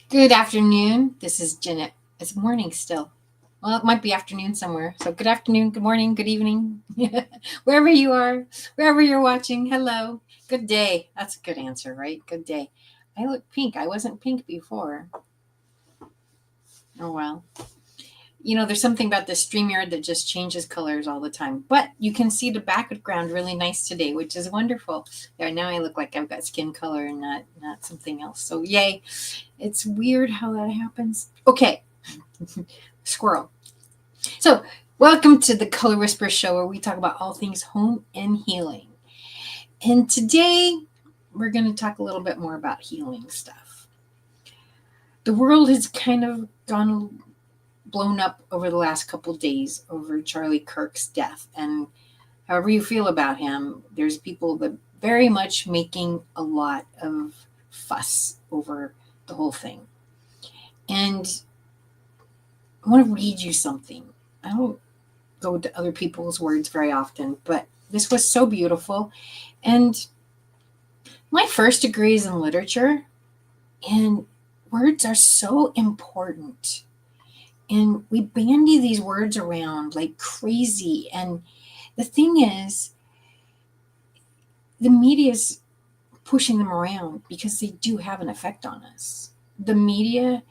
Good afternoon. This is Jeanette. It's morning still. Well, it might be afternoon somewhere. So, good afternoon, good morning, good evening, wherever you are, wherever you're watching. Hello. Good day. That's a good answer, right? Good day. I look pink. I wasn't pink before. Oh, well. There's something about the StreamYard that just changes colors all the time. But you can see the background really nice today, which is wonderful. There, now I look like I've got skin color and not something else. So yay. It's weird how that happens. Okay. Squirrel. So, welcome to the Color Whisper Show, where we talk about all things home and healing. And today, we're going to talk a little bit more about healing stuff. The world has kind of blown up over the last couple days over Charlie Kirk's death. And however you feel about him, there's people that very much making a lot of fuss over the whole thing. And I want to read you something. I don't go to other people's words very often, but this was so beautiful. And my first degree is in literature, and words are so important. And we bandy these words around like crazy. And the thing is, the media is pushing them around because they do have an effect on us. The media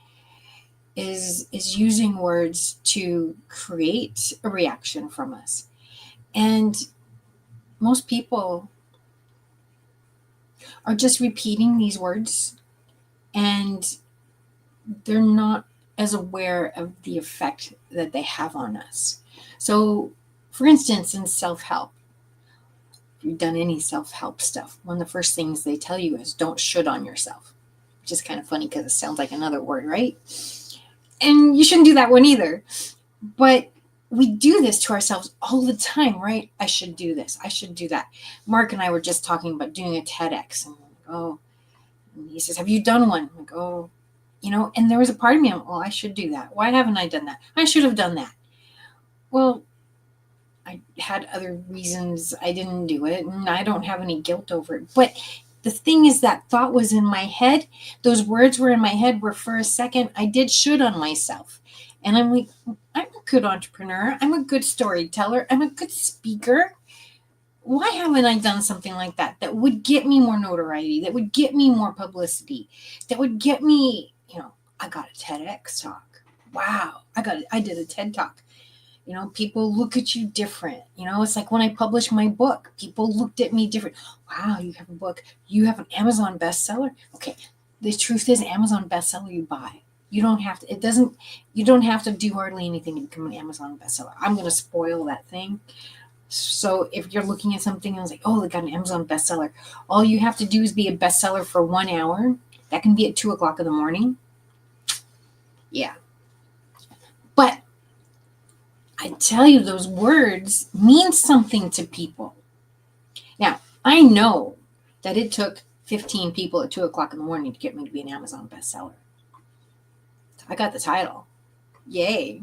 is using words to create a reaction from us. And most people are just repeating these words, and they're not as aware of the effect that they have on us. So, for instance, in self-help, if you've done any self-help stuff, one of the first things they tell you is don't should on yourself, which is kind of funny because it sounds like another word, right? And you shouldn't do that one either. But we do this to ourselves all the time, right? I should do this. I should do that. Mark and I were just talking about doing a TEDx, and and he says, "Have you done one?" I'm like, "Oh, and there was a part of me, well, I should do that. Why haven't I done that? I should have done that." Well, I had other reasons I didn't do it, and I don't have any guilt over it. But the thing is, that thought was in my head. Those words were in my head where for a second I did should on myself. And I'm like, I'm a good entrepreneur. I'm a good storyteller. I'm a good speaker. Why haven't I done something like that that would get me more notoriety, that would get me more publicity, that would get me, I got a TEDx talk. Wow, I did a TED talk. People look at you different. It's like when I published my book, people looked at me different. Wow, you have a book. You have an Amazon bestseller. Okay, the truth is, Amazon bestseller you buy. You don't have to. You don't have to do hardly anything to become an Amazon bestseller. I'm going to spoil that thing. So if you're looking at something and it's like, oh, they got an Amazon bestseller, all you have to do is be a bestseller for 1 hour. That can be at 2:00 in the morning. Yeah. But I tell you, those words mean something to people. Now, I know that it took 15 people at 2:00 in the morning to get me to be an Amazon bestseller. I got the title. Yay.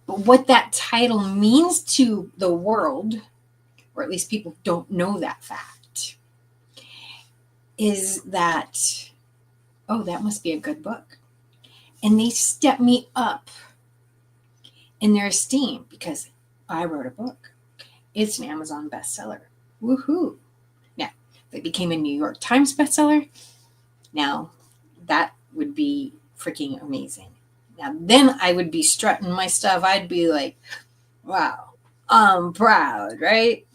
But what that title means to the world, or at least people don't know that fact, is that, oh, that must be a good book. And they step me up in their esteem because I wrote a book. It's an Amazon bestseller. Woohoo. Now, if it became a New York Times bestseller, now that would be freaking amazing. Now, then I would be strutting my stuff. I'd be like, wow, I'm proud, right?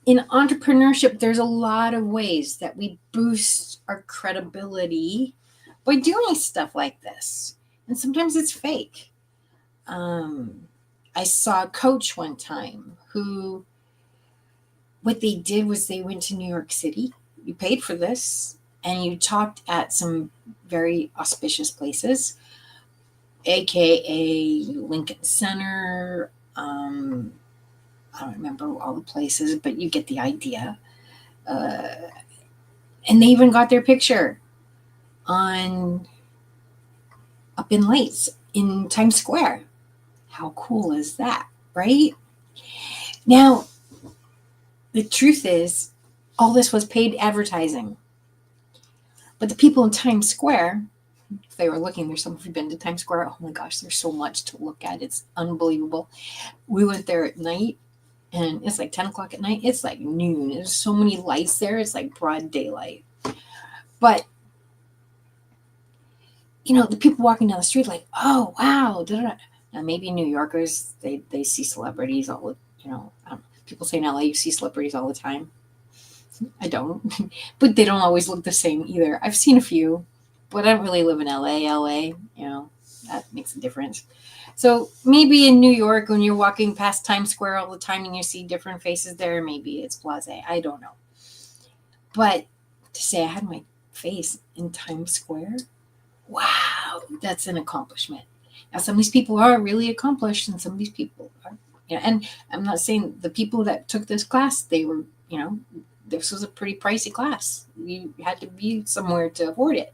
In entrepreneurship, there's a lot of ways that we boost our credibility by doing stuff like this. And sometimes it's fake. I saw a coach one time who, what they did was they went to New York City. You paid for this, and you talked at some very auspicious places, aka Lincoln Center. I don't remember all the places, but you get the idea. And they even got their picture on up in lights in Times Square. How cool is that, right? Now, the truth is, All this was paid advertising. But the people in Times Square, if they were looking, there's some of you been to Times Square. Oh my gosh, there's so much to look at. It's unbelievable. We went there at night, and it's like 10 o'clock at night. It's like noon. There's so many lights there. It's like broad daylight. But, the people walking down the street like, oh, wow. Da-da-da. Now, maybe New Yorkers, they see celebrities all the, people say in LA you see celebrities all the time. I don't. But they don't always look the same either. I've seen a few, but I don't really live in LA, that makes a difference. So maybe in New York, when you're walking past Times Square all the time and you see different faces there, maybe it's blasé. I don't know. But to say I had my face in Times Square, wow, that's an accomplishment. Now, some of these people are really accomplished, and some of these people are, and I'm not saying the people that took this class, they were, this was a pretty pricey class. You had to be somewhere to afford it.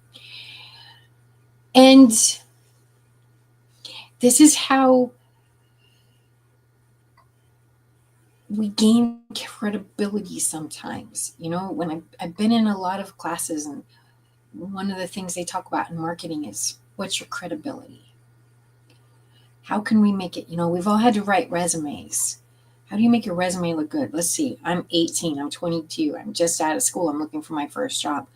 And this is how we gain credibility sometimes. When I've been in a lot of classes, and one of the things they talk about in marketing is, what's your credibility? How can we make it, we've all had to write resumes. How do you make your resume look good? Let's see, I'm 18, I'm 22, I'm just out of school, I'm looking for my first job.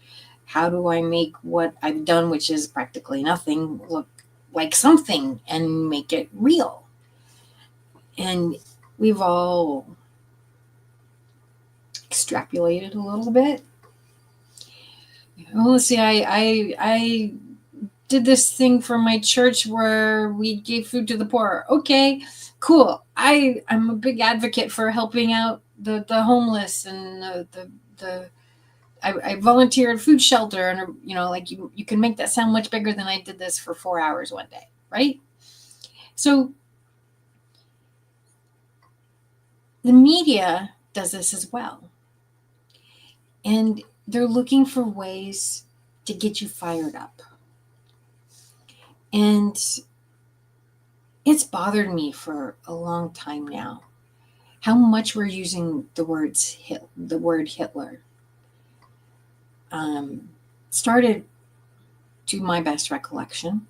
How do I make what I've done, which is practically nothing, look like something and make it real? And we've all extrapolated a little bit. Let's see, I did this thing for my church where we gave food to the poor. Okay, cool. I'm a big advocate for helping out the homeless, and I volunteer at food shelter, and like you can make that sound much bigger than I did this for 4 hours one day, right? So the media does this as well, and they're looking for ways to get you fired up. And it's bothered me for a long time now how much we're using the word Hitler. Started, to my best recollection,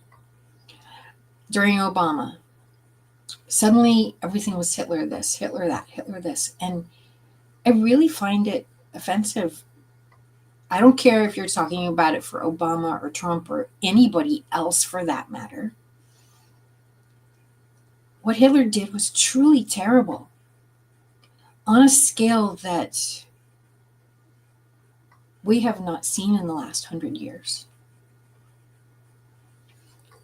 during Obama. Suddenly everything was Hitler this, Hitler that, Hitler this. And I really find it offensive. I don't care if you're talking about it for Obama or Trump or anybody else for that matter. What Hitler did was truly terrible, on a scale that we have not seen in the last 100 years.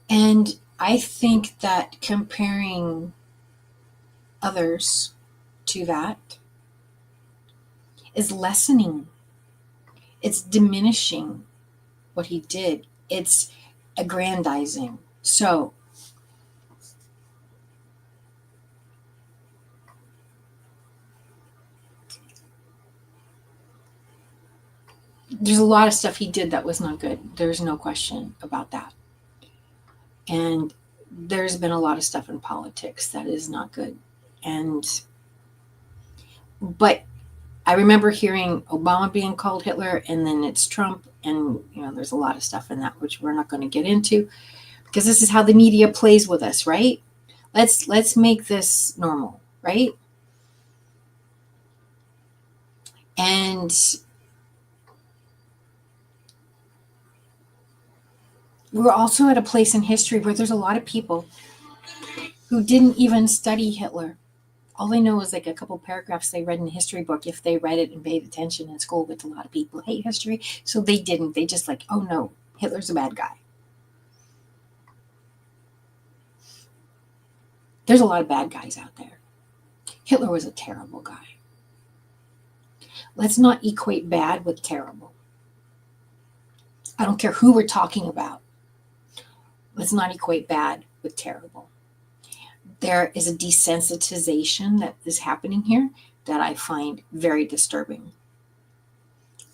And I think that comparing others to that is lessening. It's diminishing what he did. It's aggrandizing. So there's a lot of stuff he did that was not good. There's no question about that. And there's been a lot of stuff in politics that is not good. But I remember hearing Obama being called Hitler, and then it's Trump, and there's a lot of stuff in that which we're not going to get into, because this is how the media plays with us, right? Let's make this normal, right? And we're also at a place in history where there's a lot of people who didn't even study Hitler. All they know is like a couple paragraphs they read in a history book, if they read it and paid attention in school, which a lot of people hate history. So they didn't. They just like, oh no, Hitler's a bad guy. There's a lot of bad guys out there. Hitler was a terrible guy. Let's not equate bad with terrible. I don't care who we're talking about. Let's not equate bad with terrible. There is a desensitization that is happening here that I find very disturbing.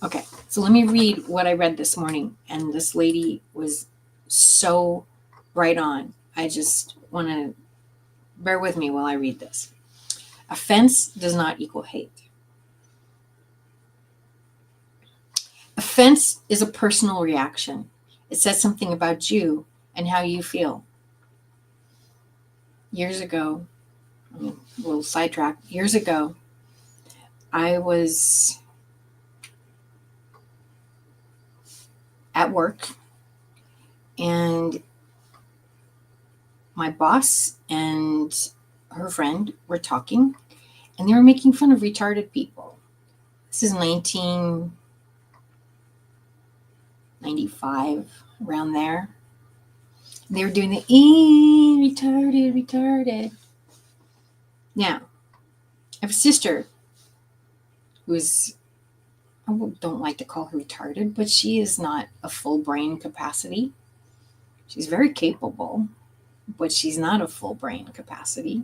Okay, so let me read what I read this morning, and this lady was so right on. I just want to bear with me while I read this. Offense does not equal hate. offense is a personal reaction. It says something about you and how you feel. Years ago, a little sidetrack, years ago, I was at work and my boss and her friend were talking and they were making fun of retarded people. This is 1995, around there. They were doing the retarded. Now, I have a sister who's, I don't like to call her retarded, but she is not a full brain capacity. She's very capable, but she's not a full brain capacity.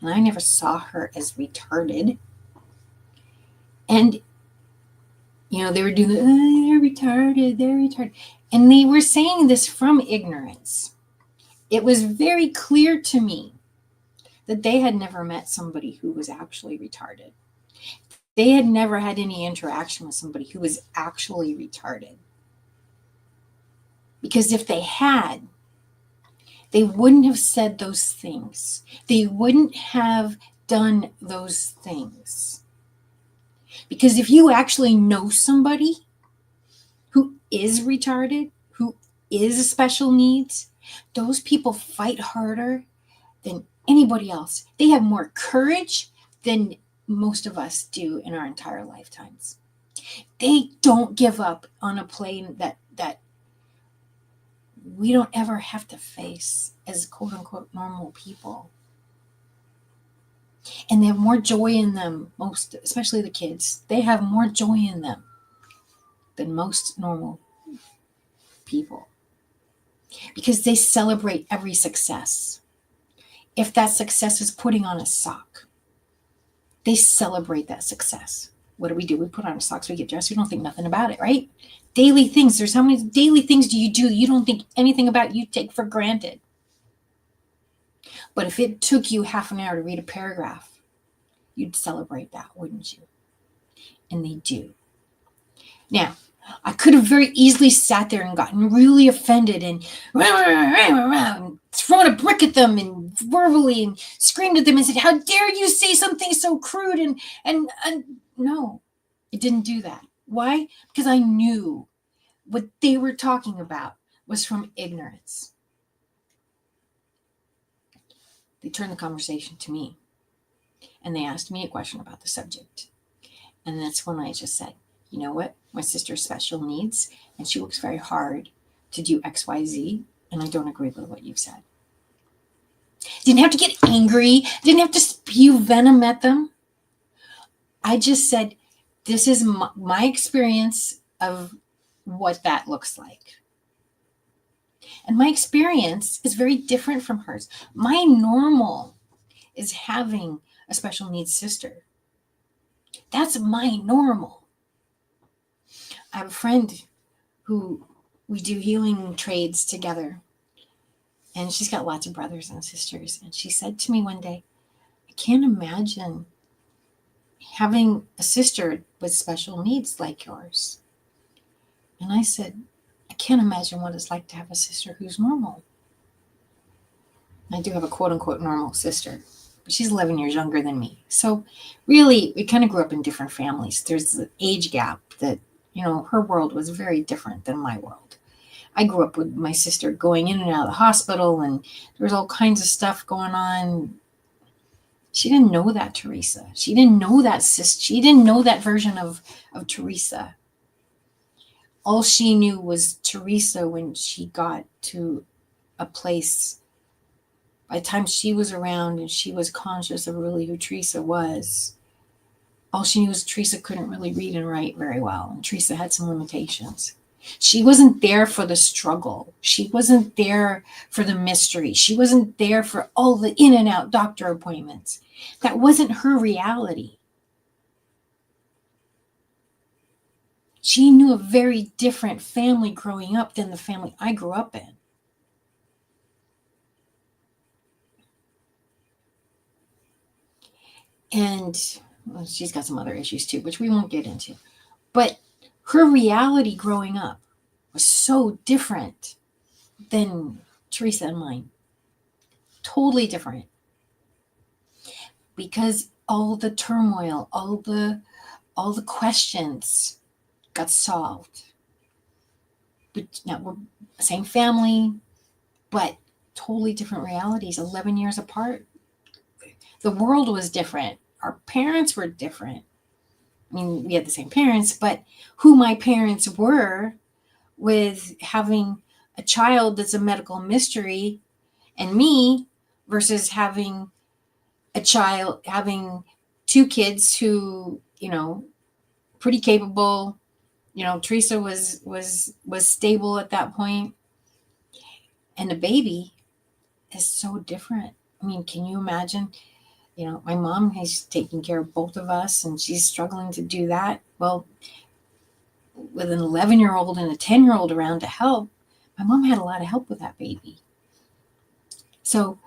And I never saw her as retarded. And, they were doing, they're retarded. And they were saying this from ignorance. It was very clear to me that they had never met somebody who was actually retarded. They had never had any interaction with somebody who was actually retarded. Because if they had, they wouldn't have said those things. They wouldn't have done those things. Because if you actually know somebody who is retarded, who is special needs, those people fight harder than anybody else. They have more courage than most of us do in our entire lifetimes. They don't give up on a plane that we don't ever have to face as quote unquote normal people. And they have more joy in them, especially the kids. They have more joy in them than most normal people. Because they celebrate every success. If that success is putting on a sock, they celebrate that success. What do? We put on socks, we get dressed, we don't think nothing about it, right? Daily things. There's how many daily things do you don't think anything about, you take for granted. But if it took you half an hour to read a paragraph, you'd celebrate that, wouldn't you? And they do. Now, I could have very easily sat there and gotten really offended and thrown a brick at them and verbally and screamed at them and said, how dare you say something so crude? And no, it didn't do that. Why? Because I knew what they were talking about was from ignorance. They turned the conversation to me and they asked me a question about the subject. And that's when I just said, you know what? My sister has special needs and she works very hard to do XYZ, and I don't agree with what you've said. Didn't have to get angry, didn't have to spew venom at them. I just said, this is my experience of what that looks like. And my experience is very different from hers. My normal is having a special needs sister. That's my normal. I have a friend who we do healing trades together. And she's got lots of brothers and sisters. And she said to me one day, I can't imagine having a sister with special needs like yours. And I said, I can't imagine what it's like to have a sister who's normal. I do have a quote unquote normal sister, but she's 11 years younger than me. So really, we kind of grew up in different families. There's the age gap that, her world was very different than my world. I grew up with my sister going in and out of the hospital, and there was all kinds of stuff going on. She didn't know that Teresa. She didn't know that She didn't know that version of Teresa. All she knew was Teresa when she got to a place. By the time she was around and she was conscious of really who Teresa was, all she knew was Teresa couldn't really read and write very well, and Teresa had some limitations. She wasn't there for the struggle. She wasn't there for the mystery. She wasn't there for all the in and out doctor appointments. That wasn't her reality. She knew a very different family growing up than the family I grew up in. And she's got some other issues too, which we won't get into. But Her reality growing up was so different than Teresa and mine. Totally different. Because all the turmoil, all the questions got solved. But now we're same family, but totally different realities, 11 years apart. The world was different. Our parents were different. I mean, we had the same parents, but who my parents were, with having a child that's a medical mystery and me, versus having having two kids who, pretty capable. Teresa was stable at that point, and the baby is so different. I mean, can you imagine? My mom is taking care of both of us, and she's struggling to do that. Well, with an 11-year-old and a 10-year-old around to help, my mom had a lot of help with that baby. So,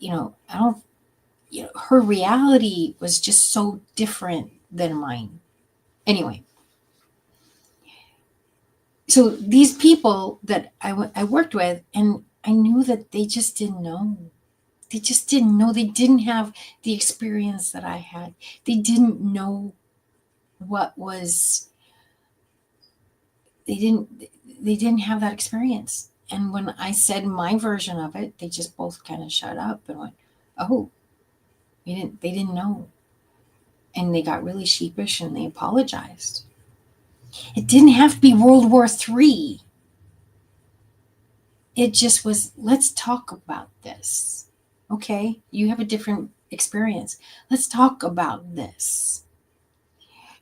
I don't, her reality was just so different than mine. Anyway, so these people that I worked with, and I knew that they just didn't know. They just didn't know. They didn't have the experience that I had. They didn't know what was, they didn't have that experience. And when I said my version of it, they just both kind of shut up and went, "Oh, they didn't know." And they got really sheepish and they apologized. It didn't have to be World War III. It just was, let's talk about this. Okay, you have a different experience. Let's talk about this.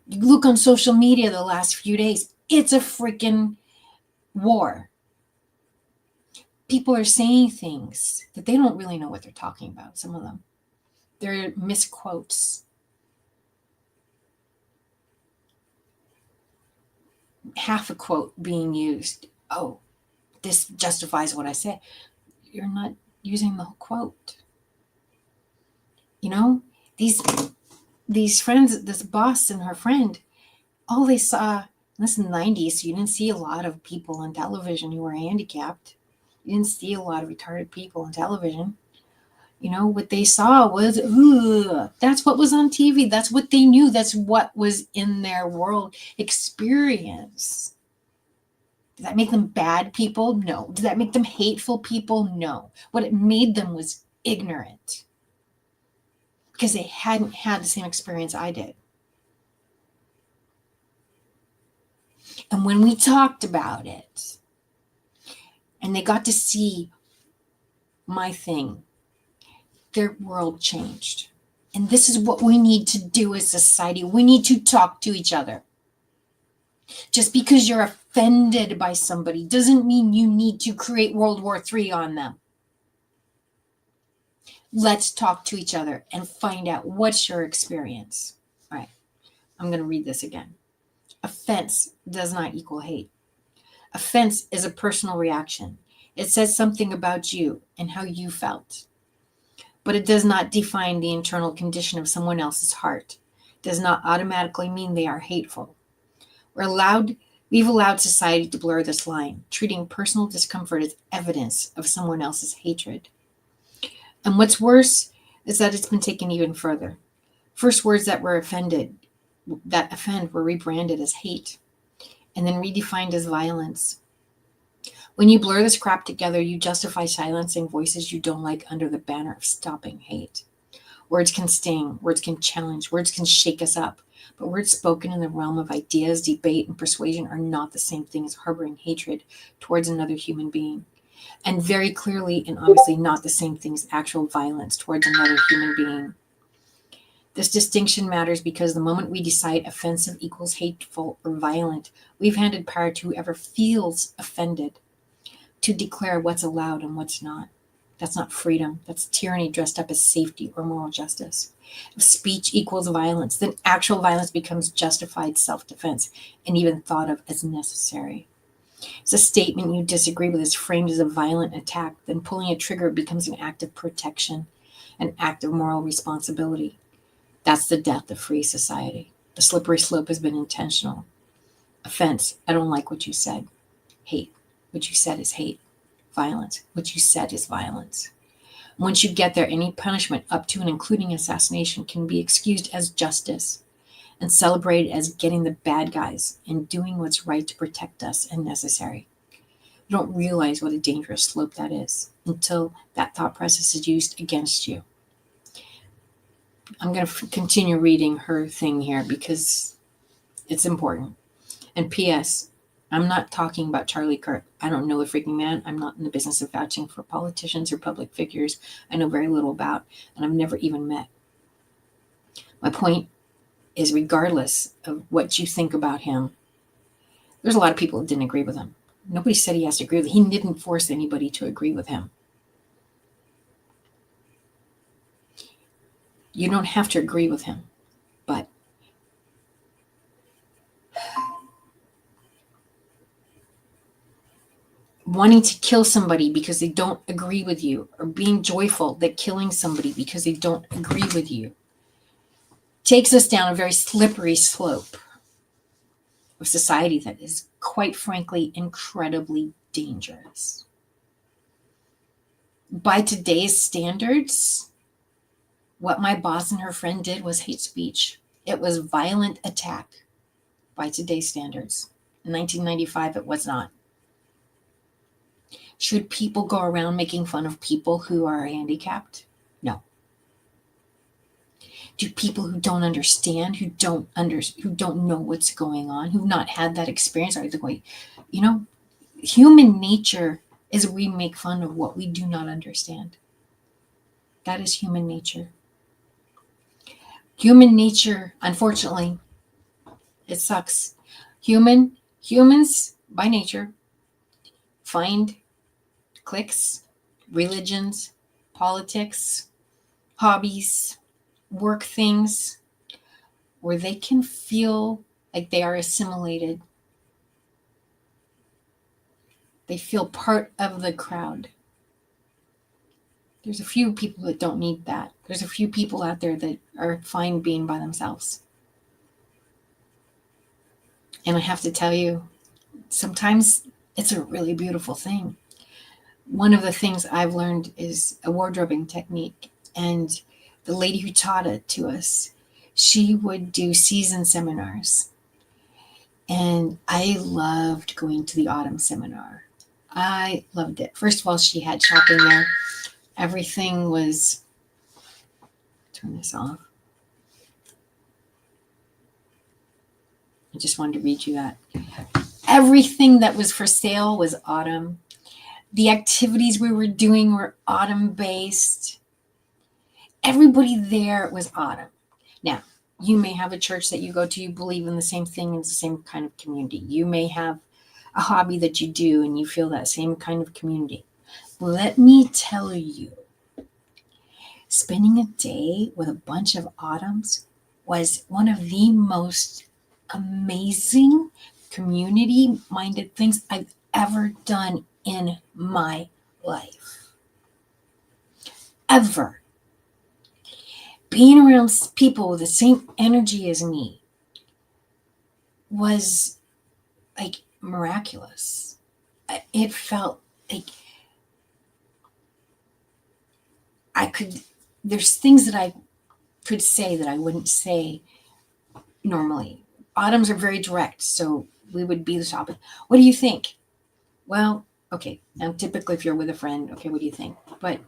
You look on social media the last few days, it's a freaking war. People are saying things that they don't really know what they're talking about, some of them. They're misquotes. Half a quote being used. Oh, this justifies what I said. You're not using the whole quote. These friends, this boss and her friend, all they saw, this in the 90s, so you didn't see a lot of people on television who were handicapped. You didn't see a lot of retarded people on television. What they saw was, that's what was on TV. That's what they knew. That's what was in their world experience. Did that make them bad people? No. Did that make them hateful people? No. What it made them was ignorant, because they hadn't had the same experience I did. And when we talked about it, and they got to see my thing, their world changed. And this is what we need to do as society. We need to talk to each other. Just because you're offended by somebody doesn't mean you need to create World War III on them. Let's talk to each other and find out what's your experience. All right, I'm going to read this again. Offense does not equal hate. Offense is a personal reaction. It says something about you and how you felt. But it does not define the internal condition of someone else's heart. It does not automatically mean they are hateful. We've allowed society to blur this line, treating personal discomfort as evidence of someone else's hatred. And what's worse is that it's been taken even further. First, words that offend were rebranded as hate, and then redefined as violence. When you blur this crap together, you justify silencing voices you don't like under the banner of stopping hate. Words can sting, words can challenge, words can shake us up, but words spoken in the realm of ideas, debate, and persuasion are not the same thing as harboring hatred towards another human being. And very clearly and obviously not the same thing as actual violence towards another human being. This distinction matters because the moment we decide offensive equals hateful or violent, we've handed power to whoever feels offended to declare what's allowed and what's not. That's not freedom. That's tyranny dressed up as safety or moral justice. If speech equals violence, then actual violence becomes justified self-defense and even thought of as necessary. If a statement you disagree with is framed as a violent attack, then pulling a trigger becomes an act of protection, an act of moral responsibility. That's the death of free society. The slippery slope has been intentional. Offense, I don't like what you said. Hate, what you said is hate. Violence, what you said is violence. Once you get there, any punishment up to and including assassination can be excused as justice and celebrated as getting the bad guys and doing what's right to protect us and necessary. You don't realize what a dangerous slope that is until that thought process is used against you. I'm going to continue reading her thing here because it's important. And P.S., I'm not talking about Charlie Kirk. I don't know the freaking man. I'm not in the business of vouching for politicians or public figures I know very little about and I've never even met. My point is, regardless of what you think about him, there's a lot of people who didn't agree with him. Nobody said he has to agree with him. He didn't force anybody to agree with him. You don't have to agree with him, but wanting to kill somebody because they don't agree with you, or being joyful that killing somebody because they don't agree with you, takes us down a very slippery slope of society that is, quite frankly, incredibly dangerous. By today's standards, what my boss and her friend did was hate speech. It was violent attack by today's standards. In 1995, it was not. Should people go around making fun of people who are handicapped? No. Do people who don't understand, who don't know what's going on, who've not had that experience, are they going, human nature is we make fun of what we do not understand. That is human nature. Human nature, unfortunately, it sucks. Humans by nature find cliques, religions, politics, hobbies, work things where they can feel like they are assimilated. They feel part of the crowd. There's a few people that don't need that. There's a few people out there that are fine being by themselves. And I have to tell you, sometimes it's a really beautiful thing. One of the things I've learned is a wardrobing technique. And the lady who taught it to us, she would do season seminars. And I loved going to the autumn seminar. I loved it. First of all, she had shopping there. Everything was, turn this off. I just wanted to read you that. Everything that was for sale was autumn. The activities we were doing were autumn based. Everybody there was autumn. Now, you may have a church that you go to, you believe in the same thing, in the same kind of community. You may have a hobby that you do and you feel that same kind of community. Let me tell you, spending a day with a bunch of autumns was one of the most amazing community-minded things I've ever done in my life. Ever. Being around people with the same energy as me was like miraculous. It felt like there's things that I could say that I wouldn't say normally. Autumns are very direct, so we would be the topic. What do you think? Well, okay. Now, typically, if you're with a friend, okay, what do you think? But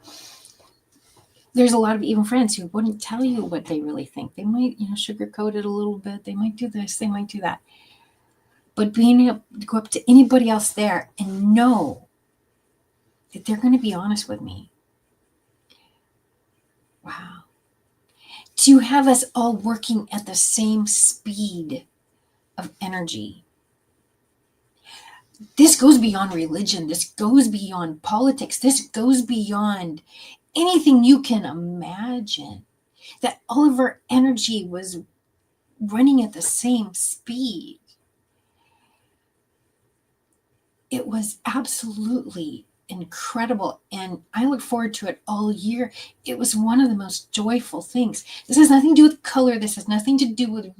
there's a lot of even friends who wouldn't tell you what they really think. They might, sugarcoat it a little bit. They might do this. They might do that. But being able to go up to anybody else there and know that they're going to be honest with me. Wow. To have us all working at the same speed of energy. This goes beyond religion. This goes beyond politics. This goes beyond anything you can imagine. That all of our energy was running at the same speed. It was absolutely incredible, and I look forward to it all year. It was one of the most joyful things. This has nothing to do with color. This has nothing to do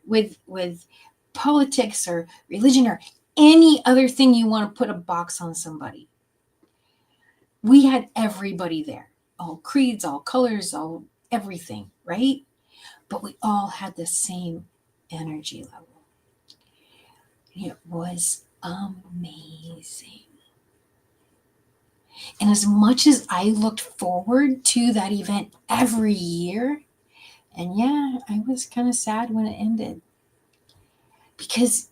with politics or religion or any other thing you want to put a box on somebody. We had everybody there, all creeds, all colors, all everything, right? But we all had the same energy level. It was amazing. And as much as I looked forward to that event every year, and yeah, I was kind of sad when it ended because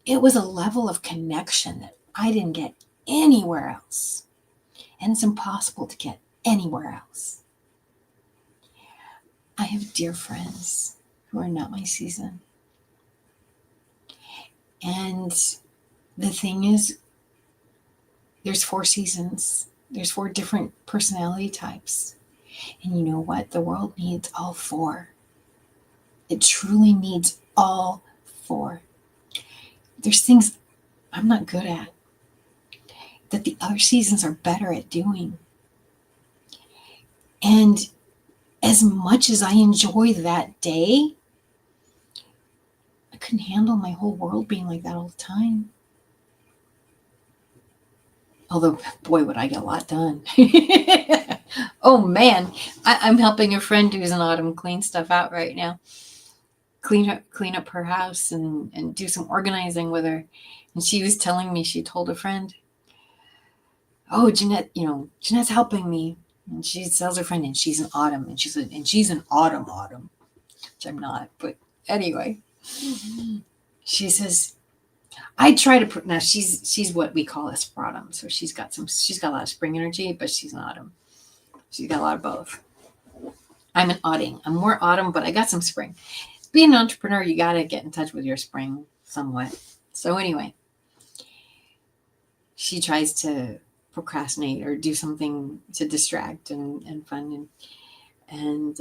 it was a level of connection that I didn't get anywhere else. And it's impossible to get anywhere else. I have dear friends who are not my season. And the thing is, there's 4 seasons. There's 4 different personality types. And you know what? The world needs all 4. It truly needs all 4. There's things I'm not good at that the other seasons are better at doing. And as much as I enjoy that day, I couldn't handle my whole world being like that all the time. Although, boy, would I get a lot done. Oh, man. I'm helping a friend who's in autumn clean stuff out right now. Clean up her house and do some organizing with her. And she was telling me, she told a friend, oh, Jeanette, Jeanette's helping me. And she tells her friend, and she's an autumn. And she's an autumn, which I'm not. But anyway, she says, I try to now she's what we call a spratum. So she's got a lot of spring energy, but she's an autumn. She's got a lot of both. I'm an autumn. I'm more autumn, but I got some spring. Being an entrepreneur, you got to get in touch with your spring somewhat. So anyway, she tries to procrastinate or do something to distract and fun. And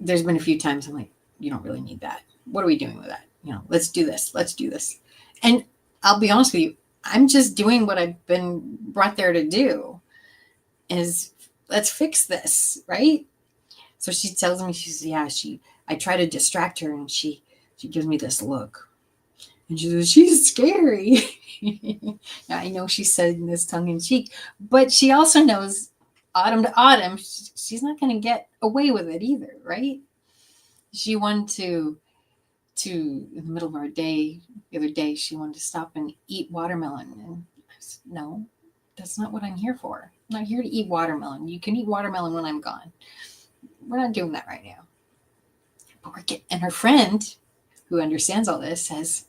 there's been a few times I'm like, you don't really need that. What are we doing with that? Let's do this. And I'll be honest with you, I'm just doing what I've been brought there to do, is let's fix this, right? So she tells me, she says, yeah, I try to distract her and she gives me this look. And she says, she's scary. I know she's saying this tongue in cheek, but she also knows autumn to autumn, she's not going to get away with it either, right? She wanted to in the middle of our day, the other day, she wanted to stop and eat watermelon. And I said, no, that's not what I'm here for. I'm not here to eat watermelon. You can eat watermelon when I'm gone. We're not doing that right now. But and her friend, who understands all this, says,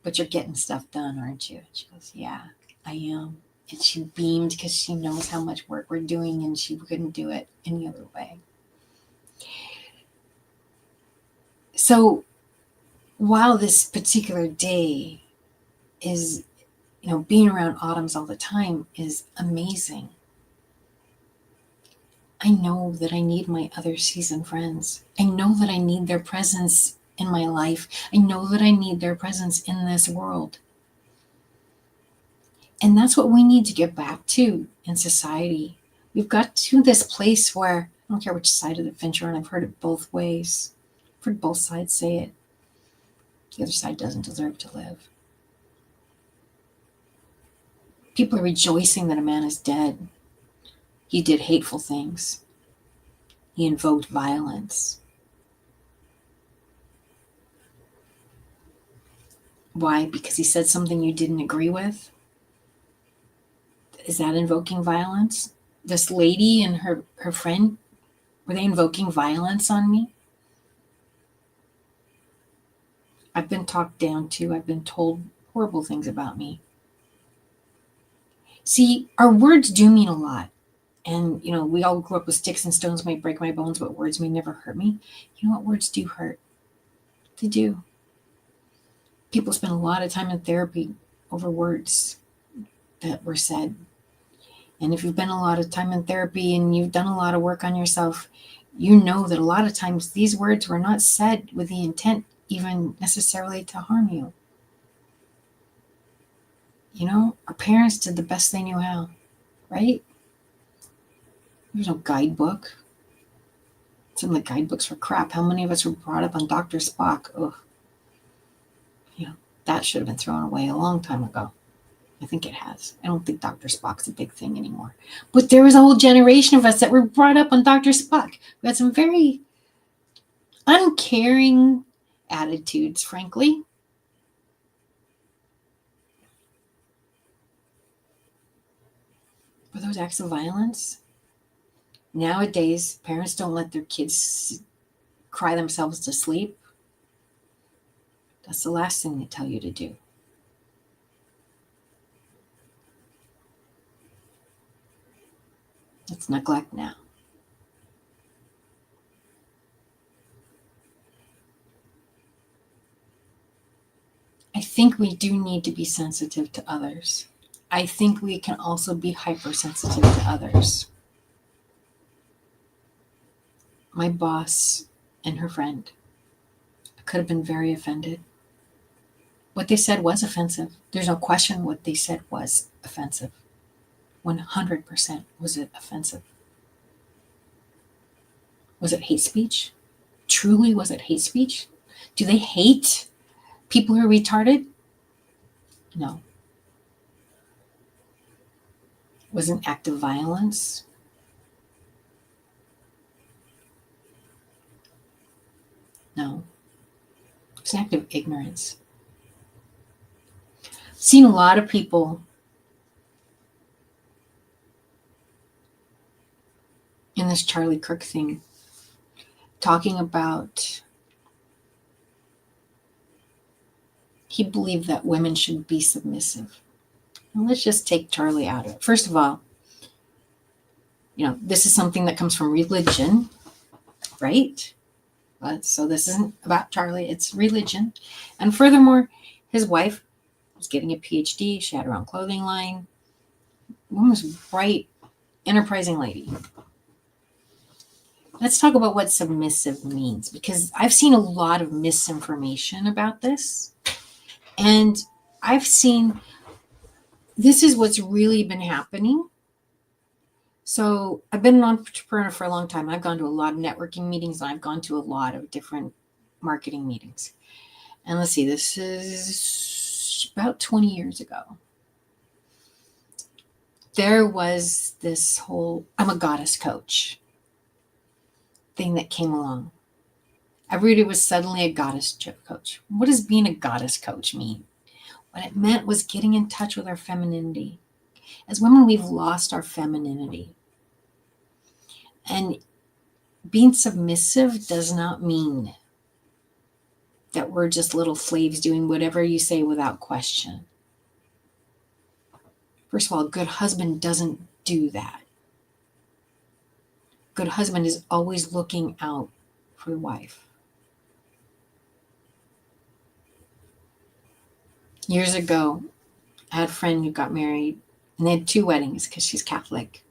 but you're getting stuff done, aren't you? And she goes, yeah, I am. And she beamed because she knows how much work we're doing and she couldn't do it any other way. So while this particular day is, being around autumns all the time is amazing, I know that I need my other season friends. I know that I need their presence in my life. I know that I need their presence in this world. And that's what we need to get back to in society. We've got to this place where, I don't care which side of the fence you're on, I've heard it both ways. I've heard both sides say it. The other side doesn't deserve to live. People are rejoicing that a man is dead. He did hateful things. He invoked violence. Why? Because he said something you didn't agree with? Is that invoking violence? This lady and her friend, were they invoking violence on me? I've been talked down to. I've been told horrible things about me. See, our words do mean a lot. And, we all grew up with sticks and stones may break my bones, but words may never hurt me. You know what? Words do hurt. They do. People spend a lot of time in therapy over words that were said. And if you've been a lot of time in therapy and you've done a lot of work on yourself, you know that a lot of times these words were not said with the intent even necessarily to harm you. Our parents did the best they knew how, right? There's no guidebook Some of the guidebooks were crap. How many of us were brought up on Dr. Spock? Ugh. That should have been thrown away a long time ago. I think it has. I don't think Dr. Spock's a big thing anymore. But there was a whole generation of us that were brought up on Dr. Spock. We had some very uncaring attitudes, frankly. Were those acts of violence? Nowadays, parents don't let their kids cry themselves to sleep. That's the last thing they tell you to do. It's neglect now. I think we do need to be sensitive to others. I think we can also be hypersensitive to others. My boss and her friend could have been very offended. What they said was offensive. There's no question what they said was offensive. 100% was it offensive. Was it hate speech? Truly, was it hate speech? Do they hate people who are retarded? No. Was it an act of violence? No. It's an act of ignorance. I've seen a lot of people in this Charlie Kirk thing talking about he believed that women should be submissive. Now, let's just take Charlie out of it. First of all, this is something that comes from religion, right? So this isn't about Charlie, it's religion. And furthermore, his wife was getting a PhD. She had her own clothing line. The woman was a bright, enterprising lady. Let's talk about what submissive means, because I've seen a lot of misinformation about this. And I've seen this is what's really been happening. So I've been an entrepreneur for a long time. I've gone to a lot of networking meetings, and I've gone to a lot of different marketing meetings. And let's see, this is about 20 years ago. There was this whole I'm a goddess coach thing that came along. Everybody was suddenly a goddess coach. What does being a goddess coach mean? What it meant was getting in touch with our femininity. As women, we've lost our femininity. And being submissive does not mean that we're just little slaves doing whatever you say without question. First of all, a good husband doesn't do that. A good husband is always looking out for the wife. Years ago, I had a friend who got married, and they had 2 weddings because she's Catholic.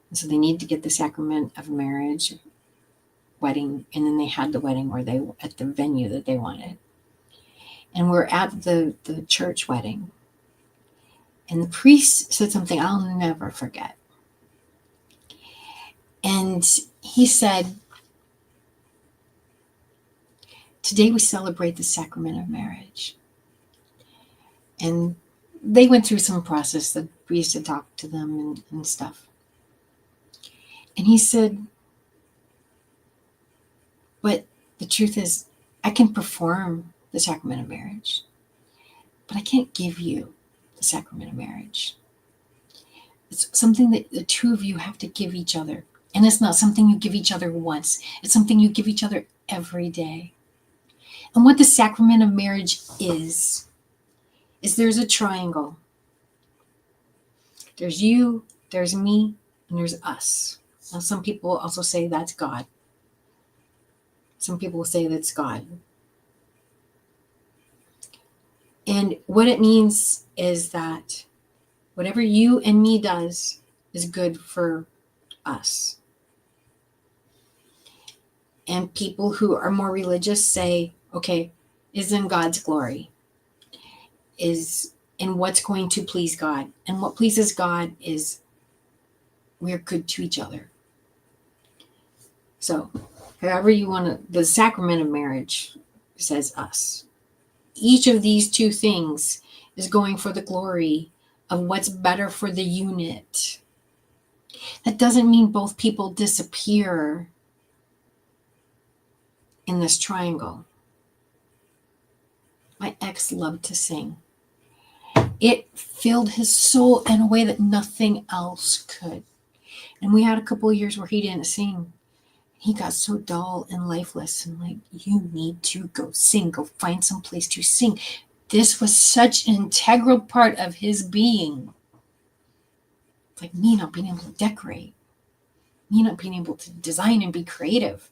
And so they need to get the sacrament of marriage, wedding, and then they had the wedding where they at the venue that they wanted. And we're at the church wedding. And the priest said something I'll never forget. And he said, today we celebrate the sacrament of marriage. And they went through some process. The priest had talked to them and stuff. And he said, but the truth is, I can perform the sacrament of marriage, but I can't give you the sacrament of marriage. It's something that the 2 of you have to give each other. And it's not something you give each other once. It's something you give each other every day. And what the sacrament of marriage is there's a triangle. There's you, there's me, and there's us. Now, some people also say that's God. Some people say that's God. And what it means is that whatever you and me does is good for us. And people who are more religious say, okay, is in God's glory, is in what's going to please God. And what pleases God is we're good to each other. So however you want to, the sacrament of marriage says us. Each of these two things is going for the glory of what's better for the unit. That doesn't mean both people disappear in this triangle. My ex loved to sing. It filled his soul in a way that nothing else could. And we had a couple of years where he didn't sing. He got so dull and lifeless, and like, you need to go sing, go find some place to sing. This was such an integral part of his being. It's like me not being able to decorate, me not being able to design and be creative.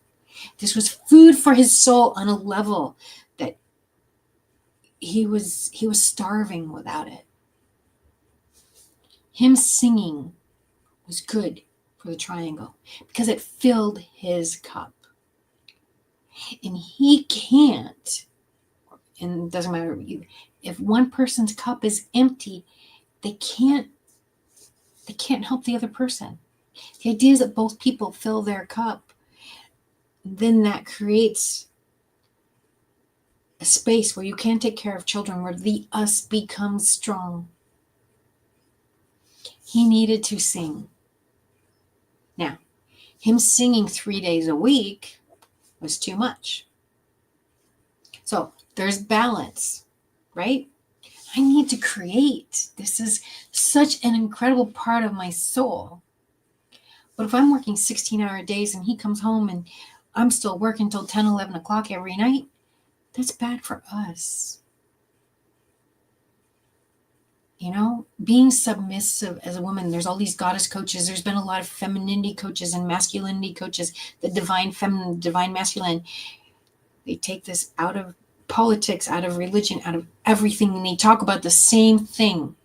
This was food for his soul on a level that he was starving without it. Him singing was good for the triangle because it filled his cup. And he can't, and it doesn't matter if one person's cup is empty, they can't help the other person. The idea is that both people fill their cup. Then that creates a space where you can take care of children, where the us becomes strong. He needed to sing. Now, him singing 3 days a week was too much. So there's balance, right? I need to create. This is such an incredible part of my soul. But if I'm working 16-hour days and he comes home and I'm still working till 10, 11 o'clock every night, that's bad for us. You know, being submissive as a woman, there's all these goddess coaches. There's been a lot of femininity coaches and masculinity coaches, the divine feminine, divine masculine. They take this out of politics, out of religion, out of everything, and they talk about the same thing.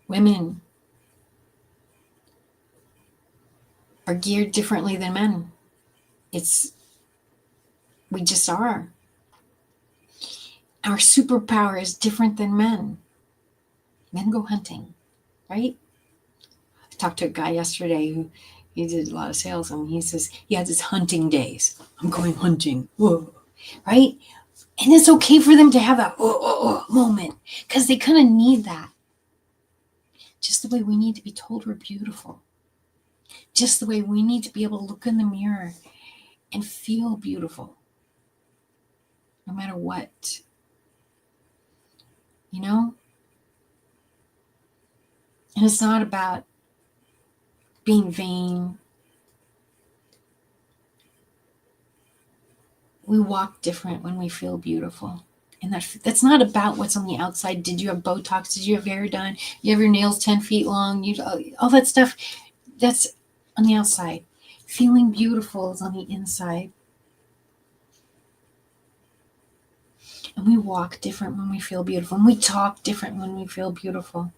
Women are geared differently than men. We just are. Our superpower is different than men. Men go hunting, right? I talked to a guy yesterday who he did a lot of sales, and he says he has his hunting days. I'm going hunting, whoa, right? And it's okay for them to have that moment because they kind of need that. Just the way we need to be told we're beautiful. Just the way we need to be able to look in the mirror and feel beautiful, no matter what. You know? And it's not about being vain. We walk different when we feel beautiful. And that's not about what's on the outside. Did you have Botox? Did you have hair done? You have your nails 10 feet long? All that stuff, that's on the outside. Feeling beautiful is on the inside. And we walk different when we feel beautiful. And we talk different when we feel beautiful.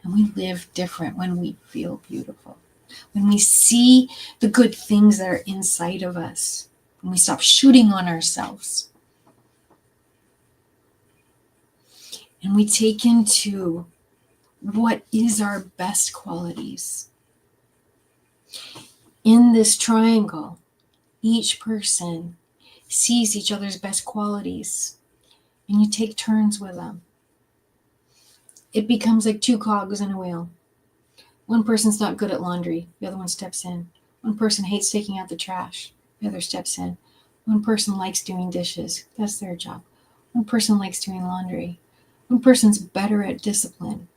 And we live different when we feel beautiful. When we see the good things that are inside of us. When we stop shooting on ourselves. And we take into what is our best qualities. In this triangle, each person sees each other's best qualities. And you take turns with them. It becomes like two cogs in a wheel. One person's not good at laundry, the other one steps in. One person hates taking out the trash, the other steps in. One person likes doing dishes, that's their job. One person likes doing laundry. One person's better at discipline.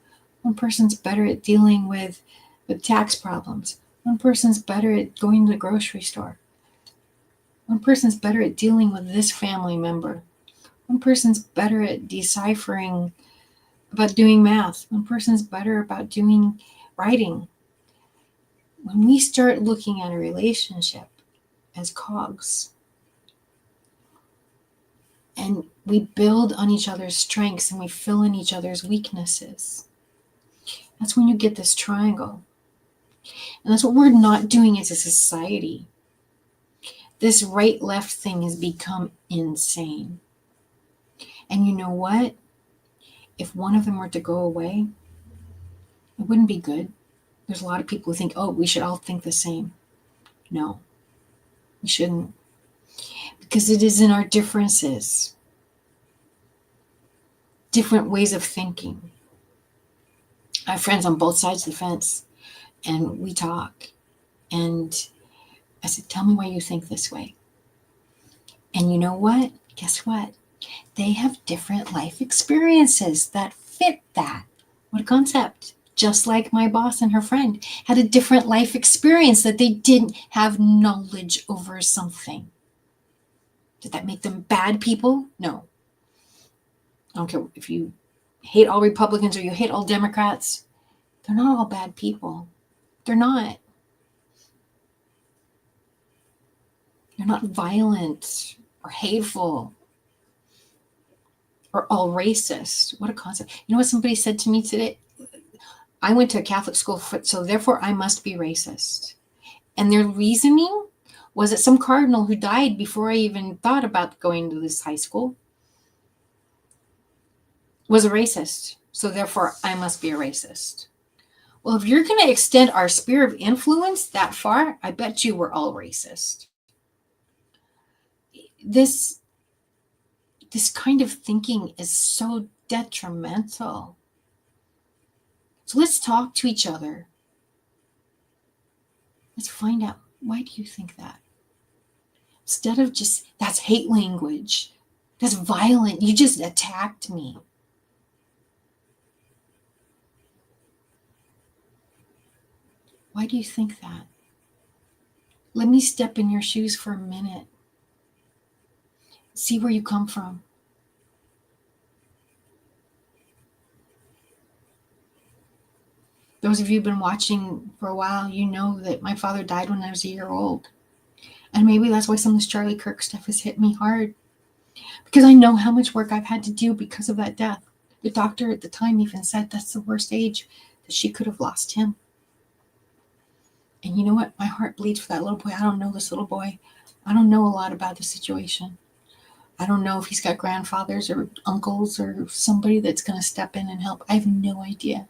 One person's better at dealing with tax problems. One person's better at going to the grocery store. One person's better at dealing with this family member. One person's better at deciphering about doing math. One person's better about doing writing. When we start looking at a relationship as cogs, and we build on each other's strengths and we fill in each other's weaknesses, that's when you get this triangle. And that's what we're not doing as a society. This right-left thing has become insane. And you know what? If one of them were to go away, it wouldn't be good. There's a lot of people who think, oh, we should all think the same. No, we shouldn't. Because it is in our differences, different ways of thinking. I have friends on both sides of the fence, and we talk. And I said, tell me why you think this way. And you know what? Guess what? They have different life experiences that fit that. What a concept. Just like my boss and her friend had a different life experience that they didn't have knowledge over something. Did that make them bad people? No. I don't care if you hate all Republicans or you hate all Democrats. They're not all bad people. They're not. They're not violent or hateful or all racist. What a concept. You know what somebody said to me today? I went to a Catholic school, so therefore I must be racist. And their reasoning was that some cardinal who died before I even thought about going to this high school was a racist. So therefore I must be a racist. Well, if you're going to extend our sphere of influence that far, I bet you we're all racist. This kind of thinking is so detrimental. So let's talk to each other. Let's find out, why do you think that? Instead of just, that's hate language. That's violent. You just attacked me. Why do you think that? Let me step in your shoes for a minute. See where you come from. Those of you who've been watching for a while, you know that my father died when I was a year old. And maybe that's why some of this Charlie Kirk stuff has hit me hard. Because I know how much work I've had to do because of that death. The doctor at the time even said that's the worst age that she could have lost him. And you know what? My heart bleeds for that little boy. I don't know this little boy. I don't know a lot about the situation. I don't know if he's got grandfathers or uncles or somebody that's going to step in and help. I have no idea.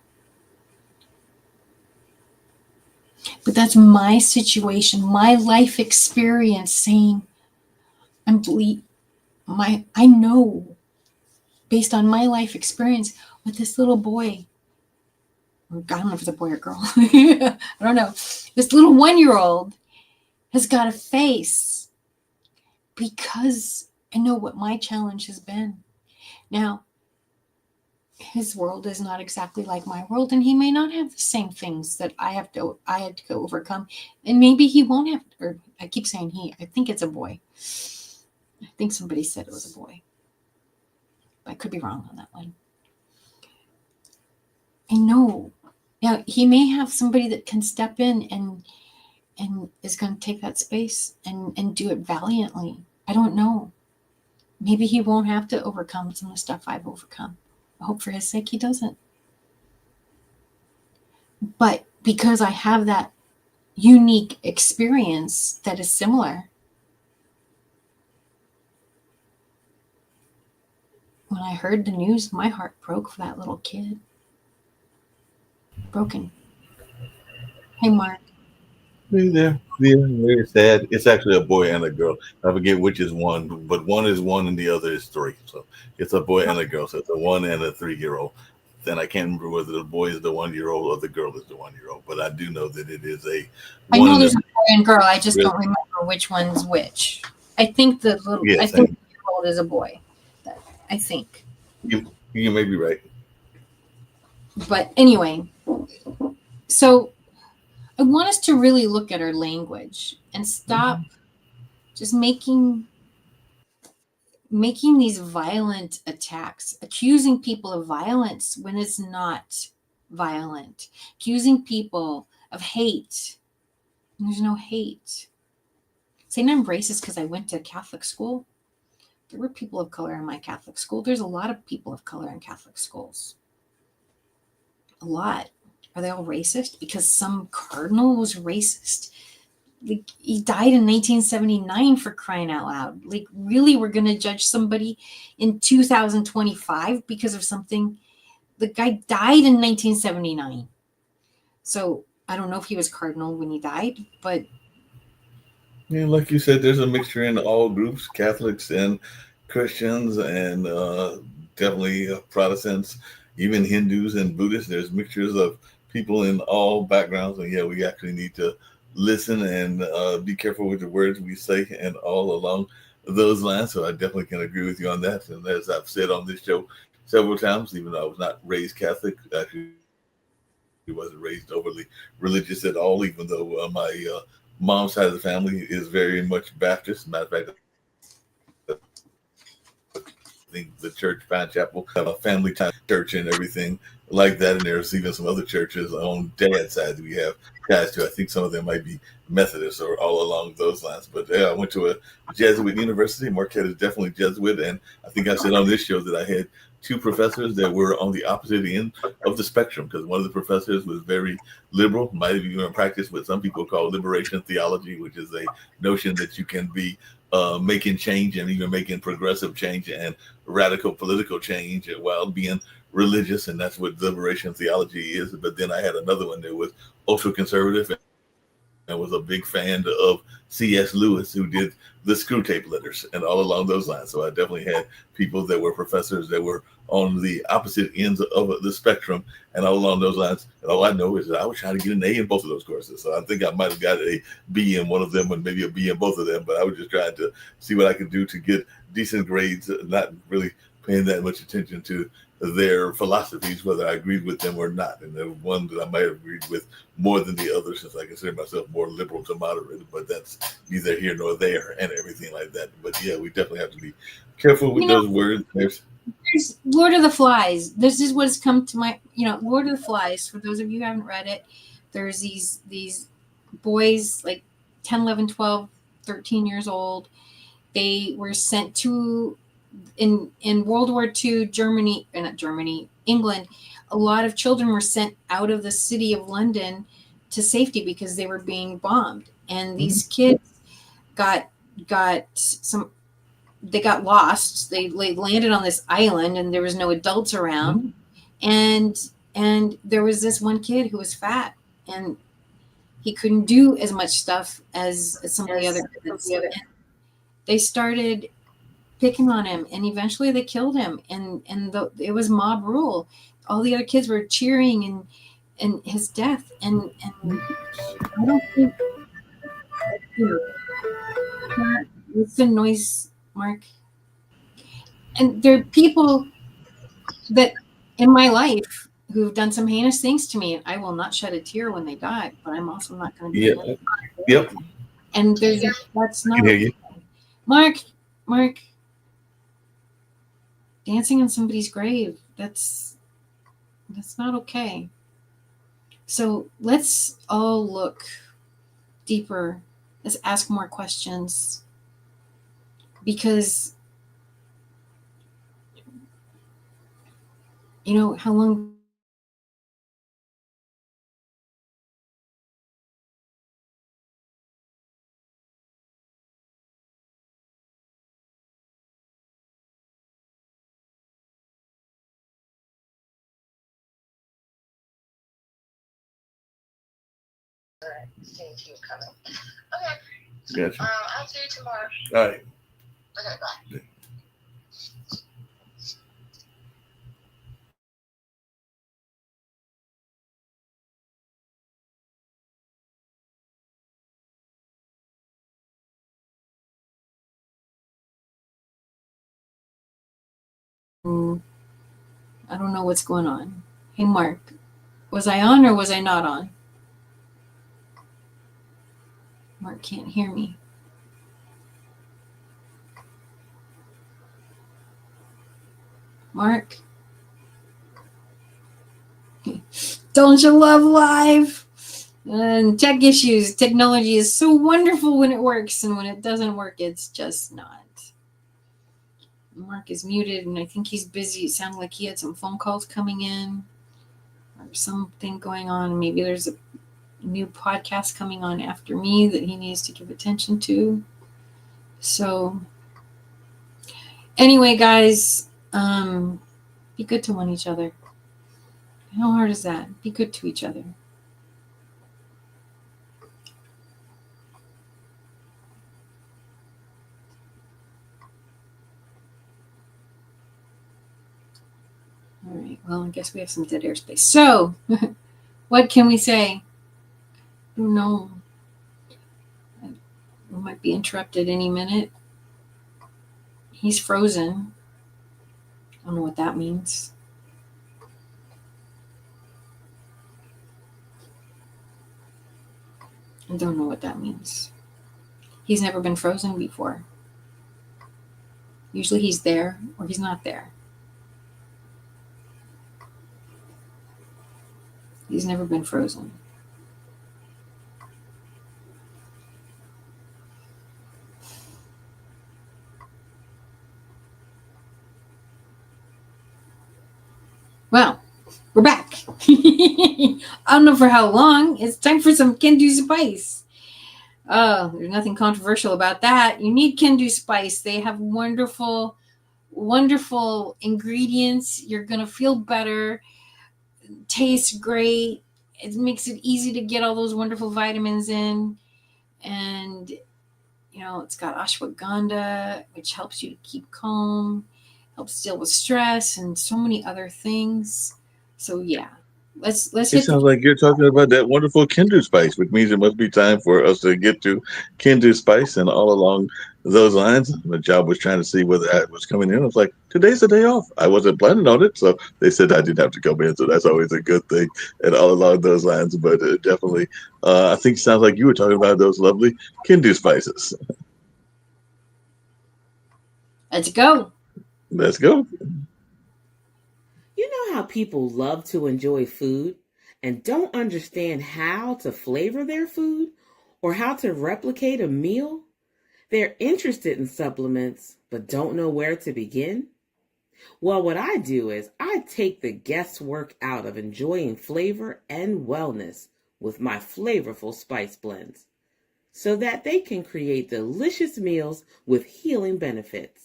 But that's my situation, my life experience saying, I know based on my life experience what this little boy, I don't know if it's a boy or girl, I don't know, this little 1-year-old has got to face because I know what my challenge has been. Now, his world is not exactly like my world, and he may not have the same things that I had to overcome, and maybe he won't have, or I keep saying he, I think it's a boy. I think somebody said it was a boy. I could be wrong on that one. I know. Now, he may have somebody that can step in and is going to take that space and do it valiantly. I don't know. Maybe he won't have to overcome some of the stuff I've overcome. I hope for his sake he doesn't. But because I have that unique experience that is similar, when I heard the news, my heart broke for that little kid. Broken. Hey, Mark. Yeah, very sad. It's actually a boy and a girl. I forget which is one, but one is one and the other is three. So it's a boy and a girl. So it's a 1 and a 3-year-old. Then I can't remember whether the boy is the 1-year-old or the girl is the 1-year-old. But I do know that it is a I one know and a there's a boy and girl. I just don't remember which one's which. I think the yes, 1-year-old is a boy. I think. you may be right. But anyway, so I want us to really look at our language and stop just making these violent attacks, accusing people of violence when it's not violent, accusing people of hate. There's no hate. Saying I'm racist because I went to Catholic school. There were people of color in my Catholic school. There's a lot of people of color in Catholic schools. A lot. Are they all racist? Because some cardinal was racist. Like, he died in 1979, for crying out loud. Like, really, we're going to judge somebody in 2025 because of something? The guy died in 1979. So I don't know if he was cardinal when he died, but Yeah, like you said, there's a mixture in all groups, Catholics and Christians, and definitely Protestants, even Hindus and Buddhists. There's mixtures of people in all backgrounds, and yeah, we actually need to listen and be careful with the words we say, and all along those lines. So I definitely can agree with you on that. And as I've said on this show several times, even though I was not raised Catholic, actually wasn't raised overly religious at all, even though my mom's side of the family is very much Baptist. Matter of fact, the church, Pine Chapel, have a family type church and everything like that. And there's even some other churches on dad's side that we have ties to. I think some of them might be Methodist or all along those lines. But yeah, I went to a Jesuit university. Marquette is definitely Jesuit. And I think I said on this show that I had two professors that were on the opposite end of the spectrum, because one of the professors was very liberal, might have even practiced what some people call liberation theology, which is a notion that you can be making change and even making progressive change and radical political change while being religious, and that's what liberation theology is. But then I had another one that was ultra conservative and was a big fan of C.S. Lewis, who did the Screw Tape Letters and all along those lines. So I definitely had people that were professors that were on the opposite ends of the spectrum and all along those lines. And all I know is that I was trying to get an A in both of those courses. So I think I might have got a B in one of them and maybe a B in both of them, but I was just trying to see what I could do to get decent grades, not really paying that much attention to their philosophies, whether I agreed with them or not. And there was one that I might have agreed with more than the other, since I consider myself more liberal to moderate, but that's neither here nor there and everything like that. But yeah, we definitely have to be careful with those words. There's Lord of the Flies. This is what's come to my, Lord of the Flies. For those of you who haven't read it, there's these boys like 10, 11, 12, 13 years old. They were sent to, in World War II, England, a lot of children were sent out of the city of London to safety because they were being bombed. And these kids got lost. They landed on this island and there was no adults around. And there was this one kid who was fat and he couldn't do as much stuff as some of the other kids. And they started picking on him and eventually they killed him. And it was mob rule. All the other kids were cheering and his death. And I don't think it's the noise, Mark. And there are people that in my life who've done some heinous things to me, and I will not shed a tear when they die, but I'm also not going to do that. Yep. And that's not okay. Mark, dancing on somebody's grave, that's not okay. So let's all look deeper. Let's ask more questions, because how long Thank you coming. Okay. Gotcha. I'll see you tomorrow. All right. Okay, bye. I don't know what's going on. Hey, Mark, was I on or was I not on? Mark can't hear me. Mark? Don't you love live? And tech issues. Technology is so wonderful when it works, and when it doesn't work, it's just not. Mark is muted, and I think he's busy. It sounded like he had some phone calls coming in or something going on. Maybe there's a new podcast coming on after me that he needs to give attention to. So anyway, guys, be good to one each other. How hard is that? Be good to each other. Well, I guess we have some dead airspace. So, what can we say? Don't know. We might be interrupted any minute. He's frozen. I don't know what that means. I don't know what that means. He's never been frozen before. Usually he's there or he's not there. He's never been frozen. Well, we're back. I don't know for how long. It's time for some Kendu Spice. There's nothing controversial about that. You need Kendu Spice. They have wonderful, wonderful ingredients. You're going to feel better. Tastes great. It makes it easy to get all those wonderful vitamins in. And, it's got ashwagandha, which helps you to keep calm, helps deal with stress, and so many other things. So, yeah. Let's It hit sounds like you're talking about that wonderful Kendu Spice, which means it must be time for us to get to Kendu Spice. And all along those lines, my job was trying to see whether that was coming in. I was like, today's the day off. I wasn't planning on it, so they said I didn't have to come in. So that's always a good thing. And all along those lines, but definitely, I think it sounds like you were talking about those lovely Kendu Spices. Let's go. Let's go. You know how people love to enjoy food and don't understand how to flavor their food or how to replicate a meal? They're interested in supplements but don't know where to begin? Well, what I do is I take the guesswork out of enjoying flavor and wellness with my flavorful spice blends so that they can create delicious meals with healing benefits.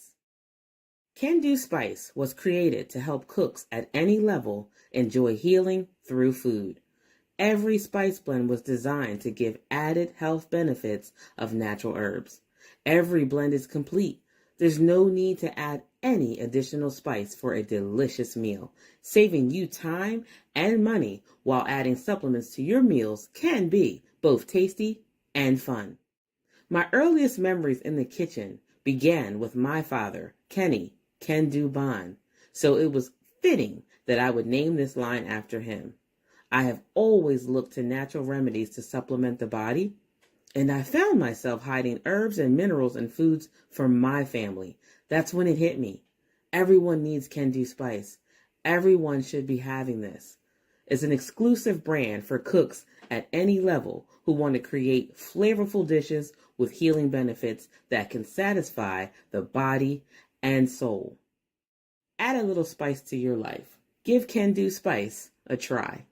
Kendu Spice was created to help cooks at any level enjoy healing through food. Every spice blend was designed to give added health benefits of natural herbs. Every blend is complete. There's no need to add any additional spice for a delicious meal. Saving you time and money while adding supplements to your meals can be both tasty and fun. My earliest memories in the kitchen began with my father, Kenny Kendu Bond, so it was fitting that I would name this line after him. I have always looked to natural remedies to supplement the body, and I found myself hiding herbs and minerals in foods for my family. That's when it hit me. Everyone needs Kendu Spice. Everyone should be having this. It's an exclusive brand for cooks at any level who want to create flavorful dishes with healing benefits that can satisfy the body and soul. Add a little spice to your life. Give Kendu Spice a try.